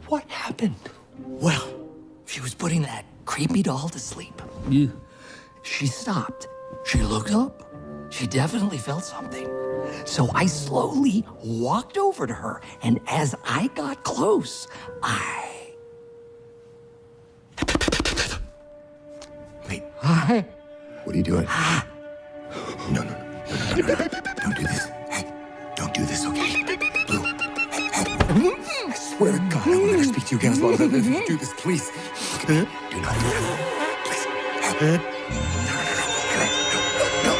What happened? Well, she was putting that creepy doll to sleep. Yeah. She stopped. She looked up. She definitely felt something. So I slowly walked over to her, and as I got close, Wait. What are you doing? No. Don't do this. Hey, don't do this, okay? Blue. Hey. I swear to God, I will never speak to you again as long as I live. If you do this, please. Look at me. Do not do that. Please. Hey. No.